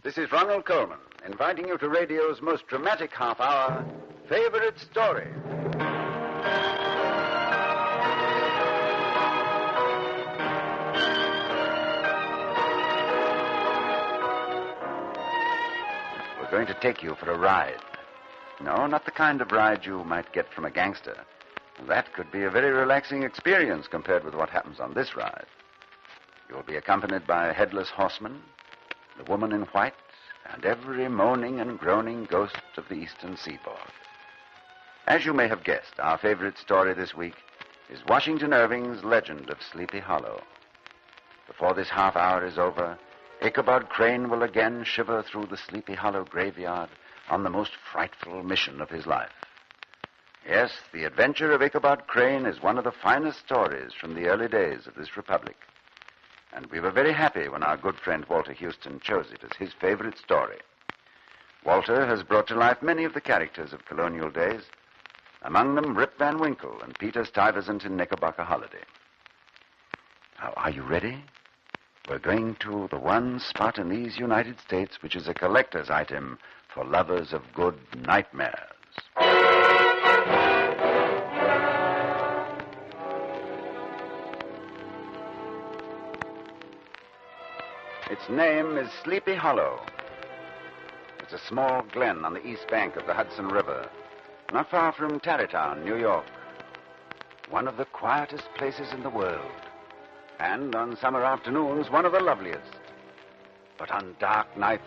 This is Ronald Coleman, inviting you to radio's most dramatic half hour, Favorite Story. We're going to take you for a ride. No, not the kind of ride you might get from a gangster. That could be a very relaxing experience compared with what happens on this ride. You'll be accompanied by a headless horseman, the woman in white, and every moaning and groaning ghost of the eastern seaboard. As you may have guessed, our favorite story this week is Washington Irving's Legend of Sleepy Hollow. Before this half hour is over, Ichabod Crane will again shiver through the Sleepy Hollow graveyard on the most frightful mission of his life. Yes, the adventure of Ichabod Crane is one of the finest stories from the early days of this republic. And we were very happy when our good friend Walter Houston chose it as his favorite story. Walter has brought to life many of the characters of colonial days, among them Rip Van Winkle and Peter Stuyvesant in Knickerbocker Holiday. Now, are you ready? We're going to the one spot in these United States which is a collector's item for lovers of good nightmares. Its name is Sleepy Hollow. It's a small glen on the east bank of the Hudson River, not far from Tarrytown, New York. One of the quietest places in the world. And on summer afternoons, one of the loveliest. But on dark nights,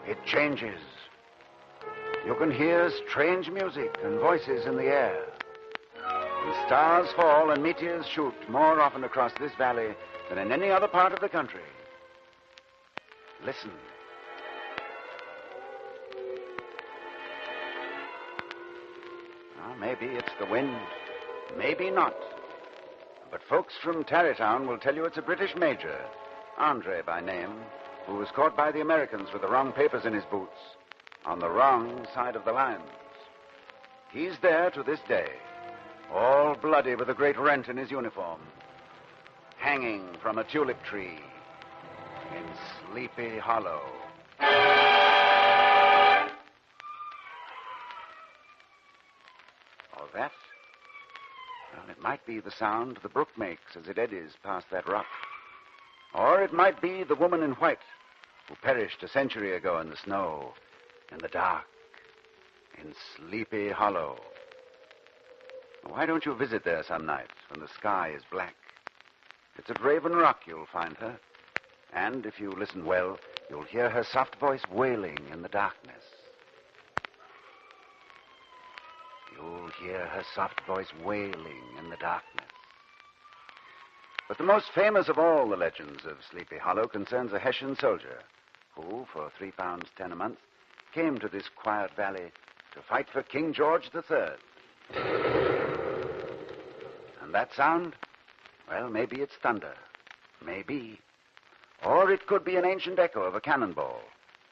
it changes. You can hear strange music and voices in the air. And stars fall and meteors shoot more often across this valley than in any other part of the country. Listen. Well, maybe it's the wind. Maybe not. But folks from Tarrytown will tell you it's a British major, Andre by name, who was caught by the Americans with the wrong papers in his boots, on the wrong side of the lines. He's there to this day, all bloody with a great rent in his uniform, hanging from a tulip tree in Sleepy Hollow. All that? Well, it might be the sound the brook makes as it eddies past that rock. Or it might be the woman in white who perished a century ago in the snow, in the dark, in Sleepy Hollow. Why don't you visit there some night when the sky is black? It's at Raven Rock you'll find her. And if you listen well, you'll hear her soft voice wailing in the darkness. You'll hear her soft voice wailing in the darkness. But the most famous of all the legends of Sleepy Hollow concerns a Hessian soldier who, for £3.10 a month, came to this quiet valley to fight for King George III. And that sound? Well, maybe it's thunder. Maybe. Or it could be an ancient echo of a cannonball,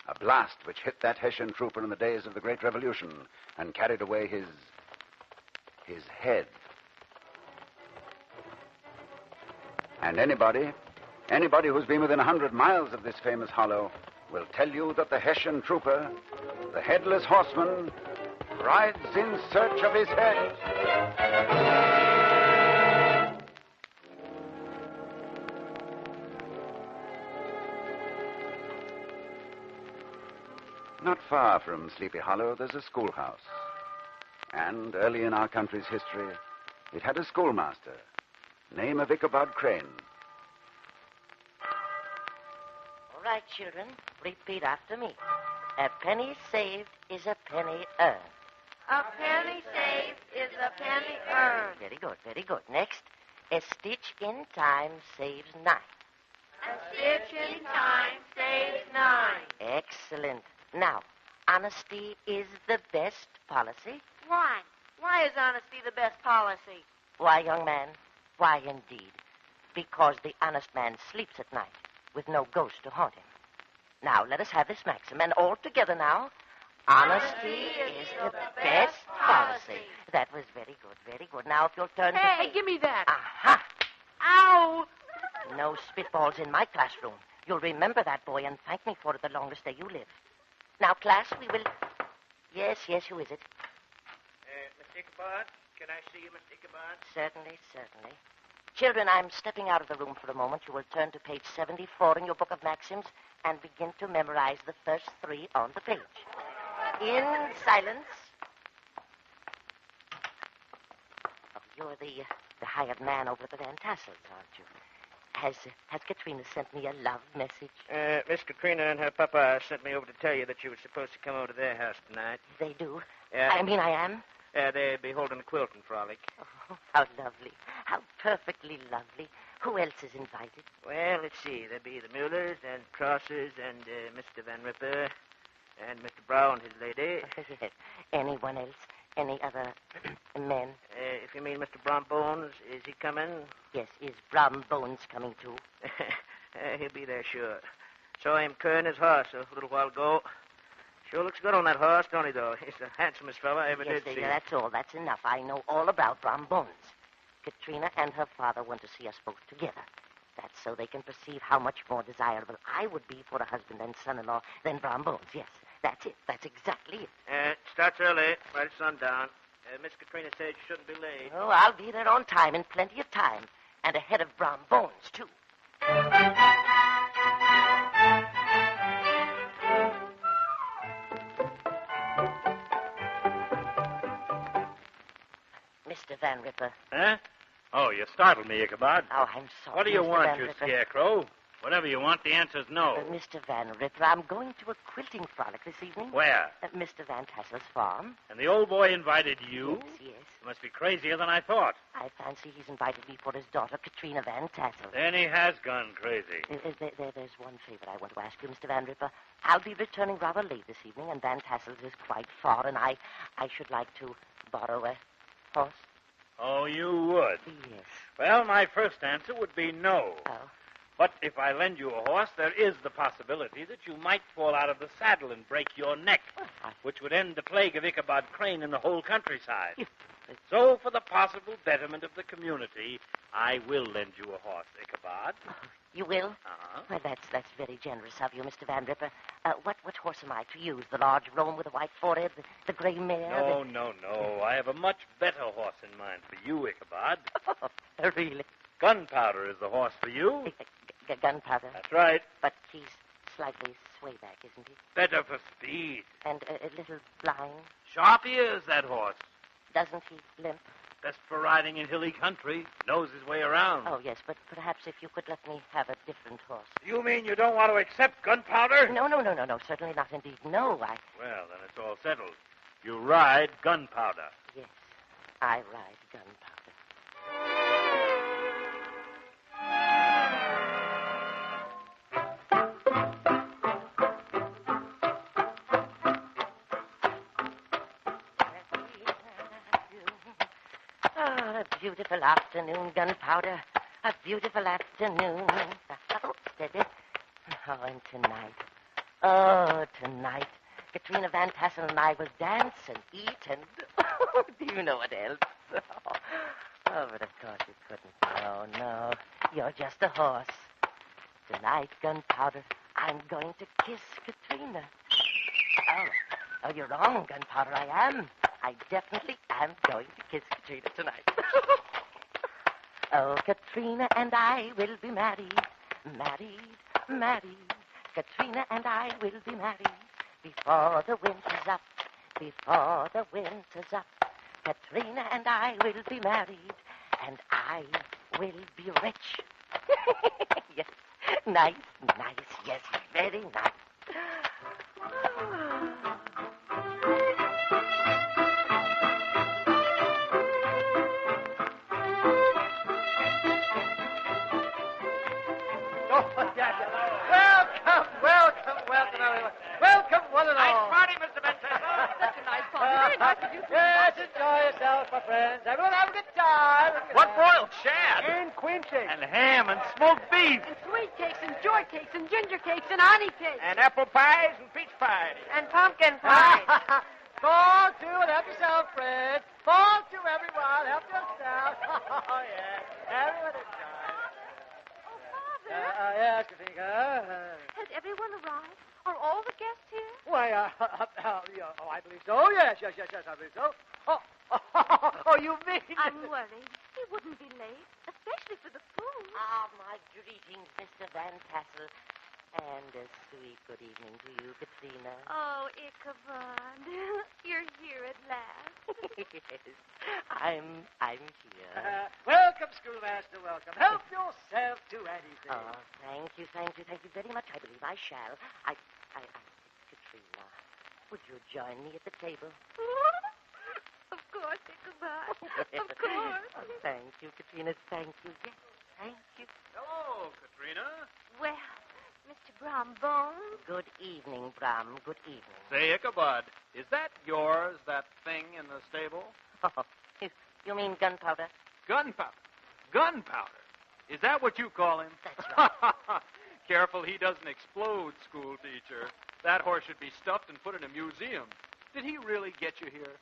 a blast which hit that Hessian trooper in the days of the Great Revolution and carried away his head. And anybody who's been within 100 miles of this famous hollow will tell you that the Hessian trooper, the headless horseman, rides in search of his head. Not far from Sleepy Hollow, there's a schoolhouse. And early in our country's history, it had a schoolmaster, name of Ichabod Crane. All right, children, repeat after me. A penny saved is a penny earned. A penny saved is a penny earned. Very good, very good. Next, a stitch in time saves 9. A stitch in time saves 9. Excellent. Now, honesty is the best policy. Why? Why is honesty the best policy? Why, young man? Why, indeed? Because the honest man sleeps at night with no ghost to haunt him. Now, let us have this maxim, and all together now. Honesty is the best policy. That was very good, very good. Now, if you'll turn Hey, give me that. Aha! Ow! No spitballs in my classroom. You'll remember that, boy, and thank me for it the longest day you live. Now, class, we will... Yes, who is it? Mr. Ichabod? Can I see you, Mr. Ichabod? Certainly. Children, I'm stepping out of the room for a moment. You will turn to page 74 in your book of maxims and begin to memorize the first 3 on the page. In silence. Oh, you're the hired man over at the Van Tassels, aren't you? Has Katrina sent me a love message? Miss Katrina and her papa sent me over to tell you that you were supposed to come over to their house tonight. They do? Yeah. I mean, I am? They'll be holding a quilting frolic. Oh, how lovely. How perfectly lovely. Who else is invited? Well, let's see. There'll be the Muellers and Crosses and Mr. Van Ripper and Mr. Brown and his lady. Yes. Anyone else? Any other men? If you mean Mr. Brombones, is he coming? Yes, is Brom Bones coming too? He'll be there, sure. Saw him curring his horse a little while ago. Sure looks good on that horse, don't he, though? He's the handsomest fella I ever did see. Yes, that's all. That's enough. I know all about Brom Bones. Katrina and her father want to see us both together. That's so they can perceive how much more desirable I would be for a husband and son-in-law than Brom Bones. Yes, that's it. That's exactly it. It starts early, right at sundown. Miss Katrina said you shouldn't be late. Oh, I'll be there on time, in plenty of time. And ahead of Brom Bones, too. Mr. Van Ripper. Huh? Oh, you startled me, Ichabod. Oh, I'm sorry. What do you Mr. want, Van you Ripper. scarecrow? Whatever you want, the answer's no. Mr. Van Ripper, I'm going to a quilting frolic this evening. Where? At Mr. Van Tassel's farm. And the old boy invited you? Yes. You must be crazier than I thought. I fancy he's invited me for his daughter, Katrina Van Tassel. Then he has gone crazy. There's one favor I want to ask you, Mr. Van Ripper. I'll be returning rather late this evening, and Van Tassel's is quite far, and I should like to borrow a horse. Oh, you would? Yes. Well, my first answer would be no. Oh. But if I lend you a horse, there is the possibility that you might fall out of the saddle and break your neck, which would end the plague of Ichabod Crane in the whole countryside. So, for the possible betterment of the community, I will lend you a horse, Ichabod. You will? Uh-huh. Well, that's very generous of you, Mr. Van Ripper. What horse am I to use? The large roan with a white forehead, the gray mare? No. I have a much better horse in mind for you, Ichabod. Really? Gunpowder is the horse for you. Gunpowder? That's right. But he's slightly swayback, isn't he? Better for speed. And a little blind? Sharp ears, that horse. Doesn't he limp? Best for riding in hilly country. Knows his way around. Oh, yes, but perhaps if you could let me have a different horse. You mean you don't want to accept Gunpowder? No. Certainly not indeed. No, Well, then it's all settled. You ride Gunpowder. Yes, I ride Gunpowder. A beautiful afternoon, Gunpowder. A beautiful afternoon. Oh, steady. Oh, and tonight, Katrina Van Tassel and I will dance and eat and... do you know what else? Oh, but of course you couldn't. No. You're just a horse. Tonight, Gunpowder, I'm going to kiss Katrina. Oh, you're wrong, Gunpowder. I am. I definitely am going to kiss Katrina tonight. Oh, Katrina and I will be married. Married. Katrina and I will be married. Before the winter's up. Katrina and I will be married. And I will be rich. Yes. Nice. Yes, very nice. Welcome, one and all. Nice party, Mr. Benton. Such a nice party. Very nice of you two. Yes, enjoy yourselves, my friends. Everyone have a good time. What broiled shad? And queen cake. And ham and smoked beef. And sweet cakes and joy cakes and ginger cakes and honey cakes. And apple pies and peach pies. And pumpkin pie. Fall to and help yourself, friends. Fall to everyone. Help yourself. Oh, yeah. Everyone enjoy. Oh, Arthur. Yes, Katinka. Has everyone arrived? Are all the guests here? Why, I believe so. Yes, I believe so. Oh, you mean... I'm worried. He wouldn't be late, especially for the food. Ah, my greetings, Mr. Van Tassel. And a sweet good evening to you, Katrina. Oh, Ichabod. You're here at last. Yes, I'm here. Welcome, schoolmaster, welcome. Help yourself to anything. Oh, thank you very much. I believe I shall. Katrina, would you join me at the table? Of course, Ichabod. Of course. Oh, thank you, Katrina. Thank you. Yes, thank you. Hello, Katrina. Well, Mr. Brombones. Good evening, Bram. Good evening. Say, Ichabod, is that yours, that thing in the stable? Oh, you mean gunpowder? Gunpowder. Gunpowder. Is that what you call him? That's right. Careful he doesn't explode, school teacher. That horse should be stuffed and put in a museum. Did he really get you here?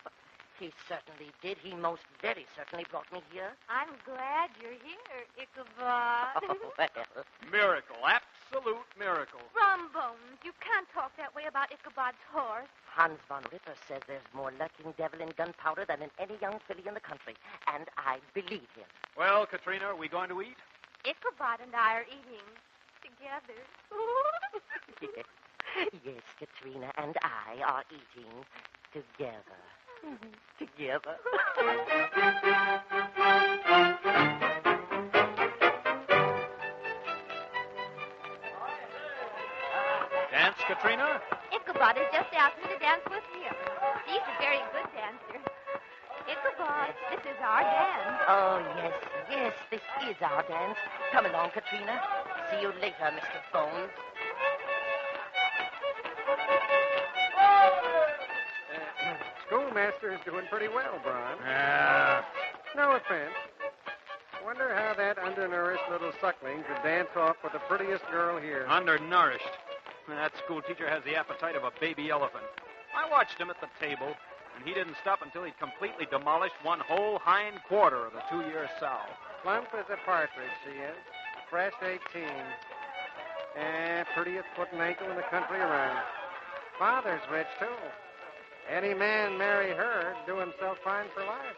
He certainly did. He most very certainly brought me here. I'm glad you're here, Ichabod. Oh, well. Miracle. Absolute miracle. Brombones, you can't talk that way about Ichabod's horse. Hans von Ripper says there's more lurking devil in gunpowder than in any young filly in the country, and I believe him. Well, Katrina, are we going to eat? Ichabod and I are eating together. Yes, Katrina and I are eating together. Together. Dance, Katrina? Ichabod has just asked me to dance with him. He's a very good dancer. Ichabod, this is our dance. Oh, yes, this is our dance. Come along, Katrina. See you later, Mr. Bones. Schoolmaster's doing pretty well, Bron. Yeah. No offense. Wonder how that undernourished little suckling could dance off with the prettiest girl here. Undernourished. That school teacher has the appetite of a baby elephant. I watched him at the table, and he didn't stop until he'd completely demolished one whole hind quarter of the 2-year sow. Plump as a partridge, she is. Fresh 18. And prettiest foot and ankle in the country around. Father's rich, too. Any man marry her, do himself fine for life.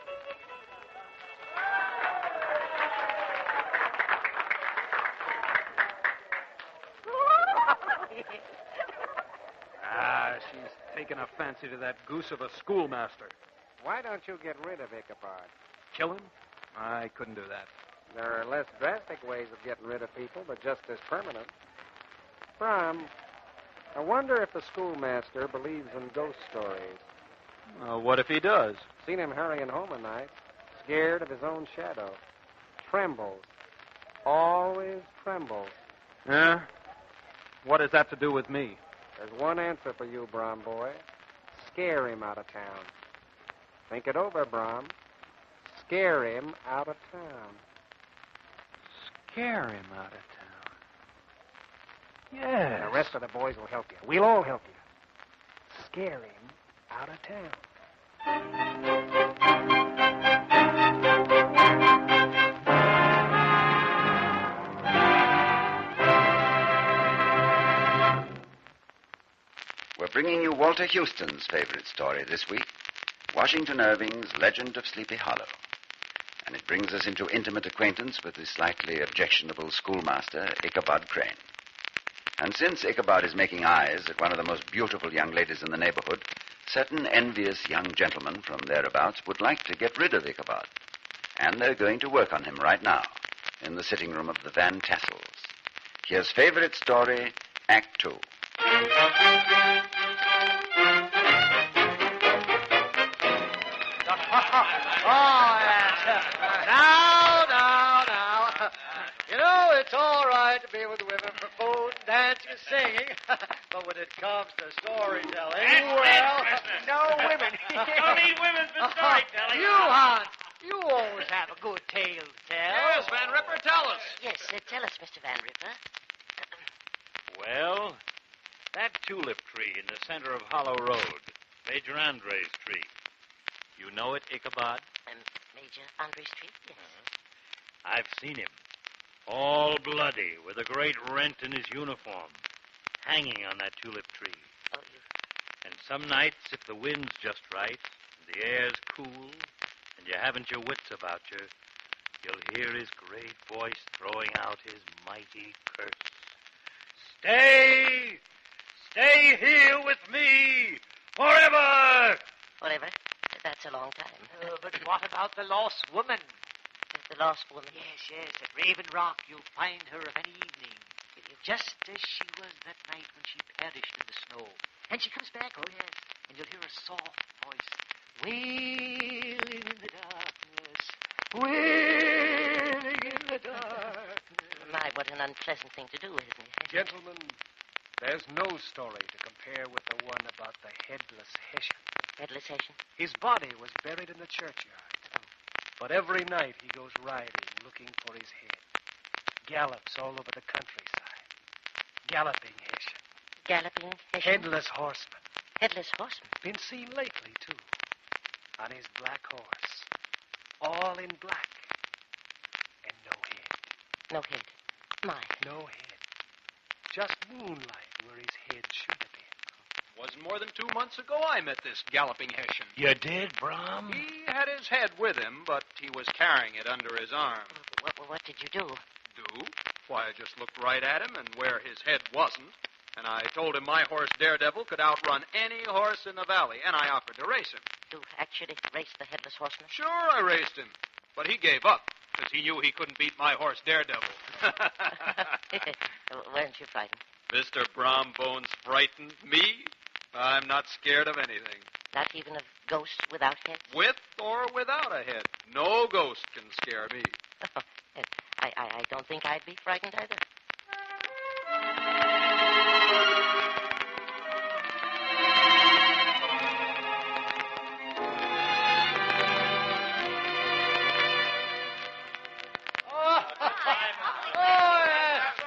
She's taken a fancy to that goose of a schoolmaster. Why don't you get rid of Ichabod? Kill him? I couldn't do that. There are less drastic ways of getting rid of people, but just as permanent. Brom, I wonder if the schoolmaster believes in ghost stories. What if he does? Seen him hurrying home a night, scared of his own shadow. Trembles. Always trembles. Yeah? What has that to do with me? There's one answer for you, Brom boy. Scare him out of town. Think it over, Brom. Scare him out of town. Scare him out of town. Yes. The rest of the boys will help you. We'll all help you. Scare him out of town. We're bringing you Walter Houston's favorite story this week, Washington Irving's Legend of Sleepy Hollow. And it brings us into intimate acquaintance with the slightly objectionable schoolmaster, Ichabod Crane. And since Ichabod is making eyes at one of the most beautiful young ladies in the neighborhood, certain envious young gentlemen from thereabouts would like to get rid of Ichabod. And they're going to work on him right now, in the sitting room of the Van Tassels. Here's favorite story, Act 2. Oh, yes. Now. You know, it's all right to be with women for food, dancing, singing. But when it comes to storytelling, well, no women. Don't need women for storytelling. You, Hans, you always have a good tale to tell. Yes, Van Ripper, tell us. Yes, tell us, Mr. Van Ripper. Well, that tulip tree in the center of Hollow Road, Major Andre's tree. You know it, Ichabod? Major Andre Street, yes. I've seen him. all bloody, with a great rent in his uniform, hanging on that tulip tree. Oh, And some nights, if the wind's just right, and the air's cool, and you haven't your wits about you, you'll hear his great voice throwing out his mighty curse. Stay! Stay here with me! Forever! Forever? That's a long time. But what about the lost woman? The lost woman. Yes, at Raven Rock. You'll find her of an evening. Just as she was that night when she perished in the snow. And she comes back, oh yes, and you'll hear a soft voice wailing in the darkness, wailing in the darkness. My, what an unpleasant thing to do, isn't it? Gentlemen, there's no story to compare with the one about the headless Hessian. Headless Hessian? His body was buried in the churchyard. But every night he goes riding, looking for his head. Gallops all over the countryside. Galloping Hessian. Galloping Hessian? Headless horseman. Headless horseman? Been seen lately, too. On his black horse. All in black. And no head. No head. My. No head. Just moonlight where his head should have been. Wasn't more than 2 months ago I met this galloping Hessian. You did, Brom? He had his head with him, but he was carrying it under his arm. What did you do? Do? Why, I just looked right at him and where his head wasn't, and I told him my horse Daredevil could outrun any horse in the valley, and I offered to race him. You actually raced the headless horseman? Sure, I raced him, but he gave up, because he knew he couldn't beat my horse Daredevil. Weren't you frightened? Mr. Brombones frightened me? I'm not scared of anything. Not even of ghosts without heads? With or without a head. No ghost can scare me. I don't think I'd be frightened either.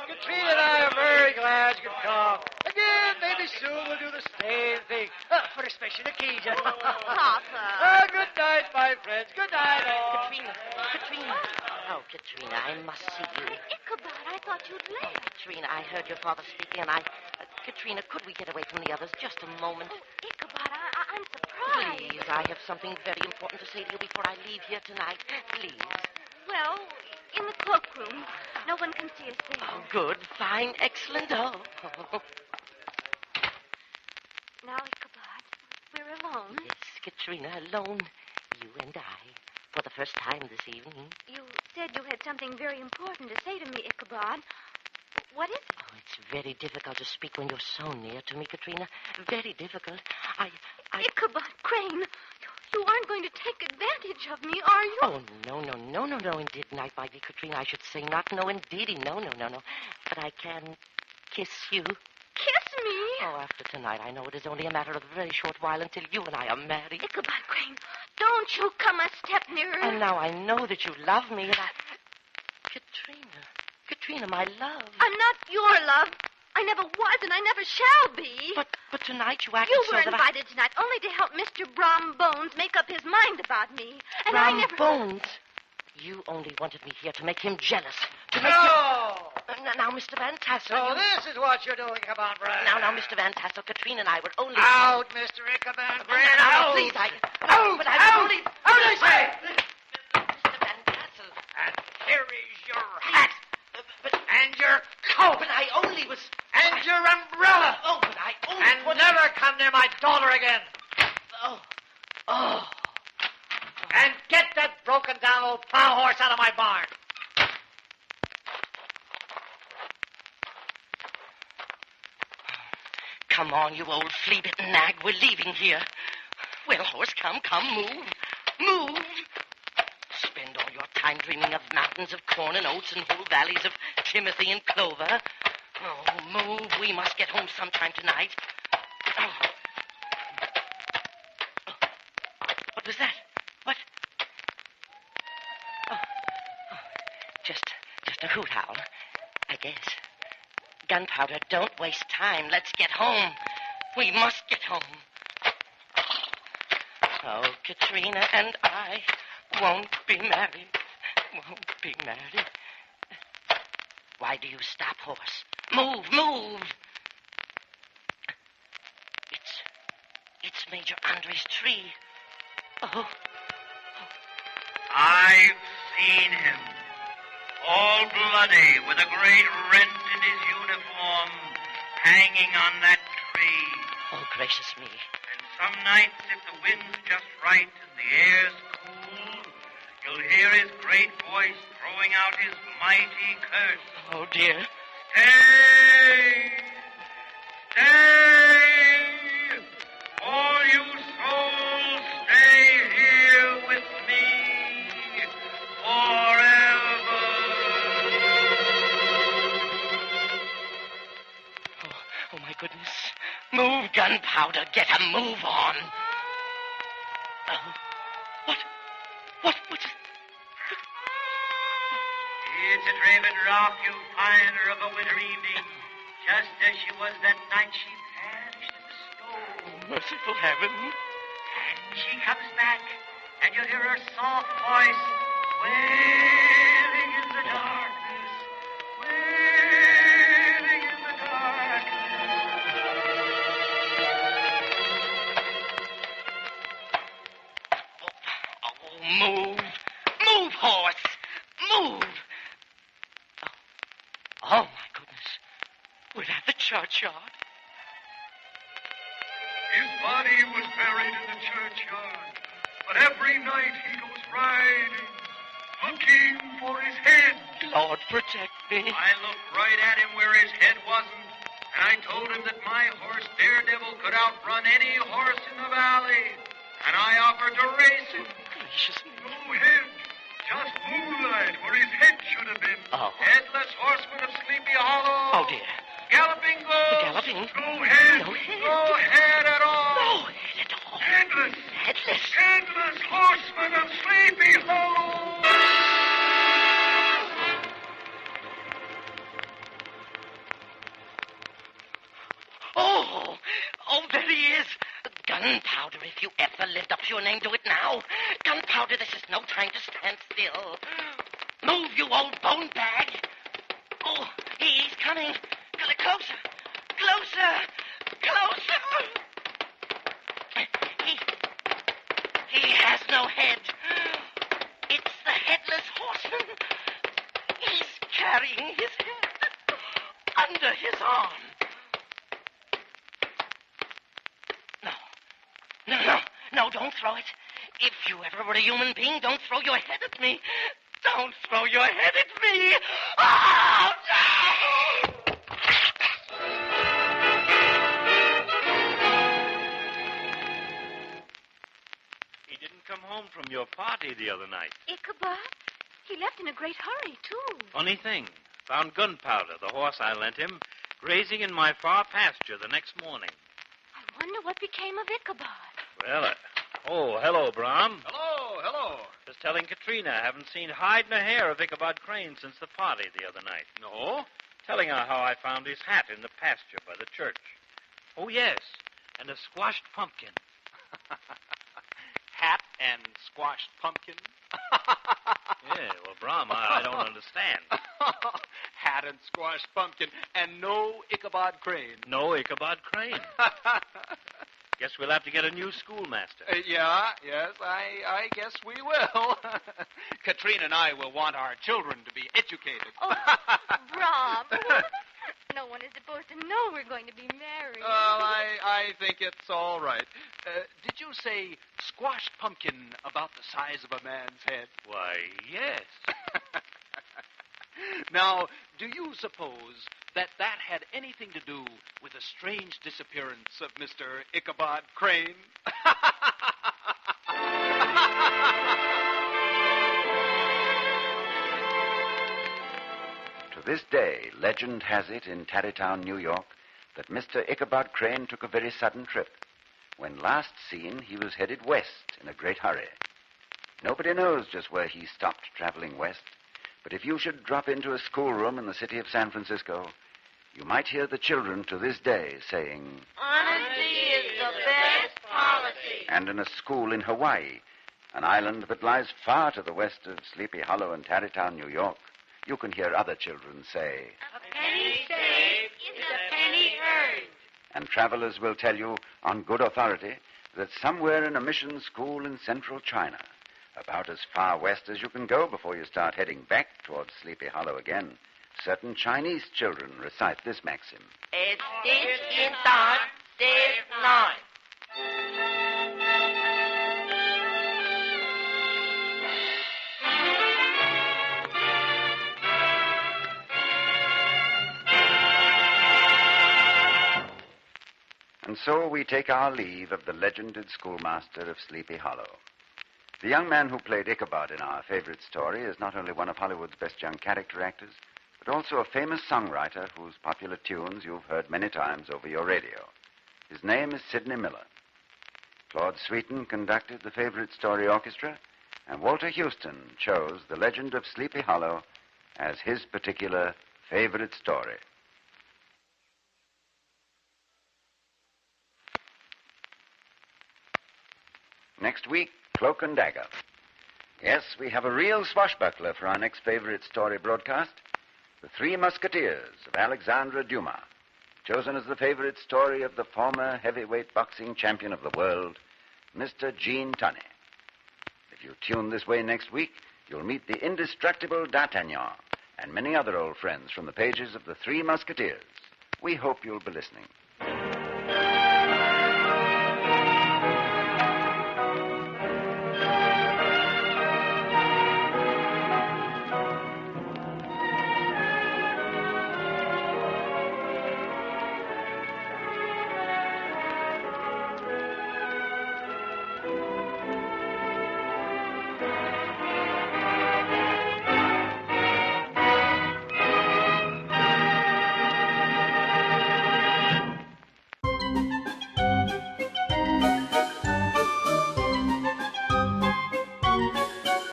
Katrina and I are very glad you could come. Again, maybe soon we'll do the same thing. For a special occasion. Papa. Good night, my friends. Good night, all. Katrina. Oh, Katrina, I must see you. Ichabod, I thought you'd left. Katrina, I heard your father speaking, and Katrina, could we get away from the others just a moment? Oh, Ichabod, I'm surprised. Please, I have something very important to say to you before I leave here tonight. Please. Well, in the cloakroom. No one can see us there. Oh, good, fine, excellent. Oh. Now, Ichabod, we're alone. Yes, Katrina, alone. You and I. For the first time this evening. You said you had something very important to say to me, Ichabod. What is it? Oh, it's very difficult to speak when you're so near to me, Katrina. Very difficult. Ichabod Crane, you aren't going to take advantage of me, are you? Oh, no, indeed, my dear Katrina. I should say not, no, indeedy, no. But I can kiss you. Kiss me? Oh, after tonight, I know it is only a matter of a very short while until you and I are married. Ichabod Crane, don't you come a step nearer. And now I know that you love me, and Katrina, my love. I'm not your love. I never was, and I never shall be. But tonight you acted You so were that invited tonight only to help Mr. Brombones make up his mind about me. And I never... Brombones? You only wanted me here to make him jealous. To make No! Now, Mr. Van Tassel. So this is what you're doing, Ichabod Crane. Now, Mr. Van Tassel, Katrina and I were only... Out, Mr. Ichabod Crane, Now, out! please, Out, but I was only... Out, I say! Mr. Van Tassel. And here is your hat. And your coat. But I only was... And your umbrella. Oh, but I only... And never come near my daughter again. Oh. And get that broken-down old plow horse out of my barn. Come on, you old flea-bitten nag. We're leaving here. Well, horse, come, move. Spend all your time dreaming of mountains of corn and oats and whole valleys of timothy and clover. Oh, move. We must get home sometime tonight. Oh. What was that? What? Oh. Just a hoot owl, I guess. Gunpowder, don't waste time. Let's get home. We must get home. Oh, Katrina and I won't be married. Why do you stop, horse? Move, move! It's Major Andre's tree. Oh. I've seen him. All bloody, with a great rent in his uniform, hanging on that tree. Oh, gracious me. And some nights, if the wind's just right and the air's cool, you'll hear his great voice throwing out his mighty curse. Oh, dear. Stay! Stay! All you souls, stay here with me forever. Oh, my goodness. Move, Gunpowder. Get a move on. Oh, what? It's a Draven Rock, you finder of a winter evening, just as she was that night she perished in the snow. Merciful heaven. And she comes back, and you'll hear her soft voice wailing in the darkness, wailing in the darkness. Oh, move. Move, horse. Move. Oh, my goodness. We're at the churchyard. His body was buried in the churchyard, but every night he goes riding, looking for his head. Lord, protect me. I looked right at him where his head wasn't, and I told him that my horse, Daredevil, could outrun any horse in the valley, and I offered to race him. Gracious me. No head, just moonlight where his head should have been. Oh. Headless horseman of Sleepy Hollow. Oh, dear. Galloping goes. Galloping? No head. No head. No head at all. No head at all. Headless. Headless. Headless horseman of Sleepy Hollow. Oh, there he is. Gunpowder, if you ever lived up to your name, do it now. Gunpowder, this is no time to stand still. Move, you old bone bag. Oh, he's coming. Closer. He has no head. It's the headless horseman. He's carrying his head under his arm. No, don't throw it. If you ever were a human being, don't throw your head at me. Don't throw your head at me. Oh, no! He didn't come home from your party the other night. Ichabod? He left in a great hurry, too. Funny thing. Found Gunpowder, the horse I lent him, grazing in my far pasture the next morning. I wonder what became of Ichabod. Well, hello, Brom. Hello. Just telling Katrina I haven't seen hide nor hair of Ichabod Crane since the party the other night. No? Telling her how I found his hat in the pasture by the church. Oh, yes, and a squashed pumpkin. Hat and squashed pumpkin? Yeah, well, Brom, I don't understand. Hat and squashed pumpkin, and no Ichabod Crane. No Ichabod Crane. Guess we'll have to get a new schoolmaster. Yes, I guess we will. Katrina and I will want our children to be educated. Oh, Rob. No one is supposed to know we're going to be married. Well, I think it's all right. Did you say squashed pumpkin about the size of a man's head? Why, yes. Now, do you suppose that had anything to do with the strange disappearance of Mr. Ichabod Crane? To this day, legend has it in Tarrytown, New York, that Mr. Ichabod Crane took a very sudden trip. When last seen, he was headed west in a great hurry. Nobody knows just where he stopped traveling west, but if you should drop into a schoolroom in the city of San Francisco, you might hear the children to this day saying, Honesty is the best policy. And in a school in Hawaii, an island that lies far to the west of Sleepy Hollow and Tarrytown, New York, you can hear other children say, A penny saved is a penny earned. and travelers will tell you on good authority that somewhere in a mission school in central China, about as far west as you can go before you start heading back towards Sleepy Hollow again, certain Chinese children recite this maxim. A stitch in time saves nine. And so we take our leave of the legended schoolmaster of Sleepy Hollow. The young man who played Ichabod in our favorite story is not only one of Hollywood's best young character actors, but also a famous songwriter whose popular tunes you've heard many times over your radio. His name is Sidney Miller. Claude Sweeten conducted the favorite story orchestra, and Walter Houston chose The Legend of Sleepy Hollow as his particular favorite story. Next week, Cloak and Dagger. Yes, we have a real swashbuckler for our next favorite story broadcast. The Three Musketeers of Alexandre Dumas, chosen as the favorite story of the former heavyweight boxing champion of the world, Mr. Gene Tunney. If you tune this way next week, you'll meet the indestructible D'Artagnan and many other old friends from the pages of the Three Musketeers. We hope you'll be listening.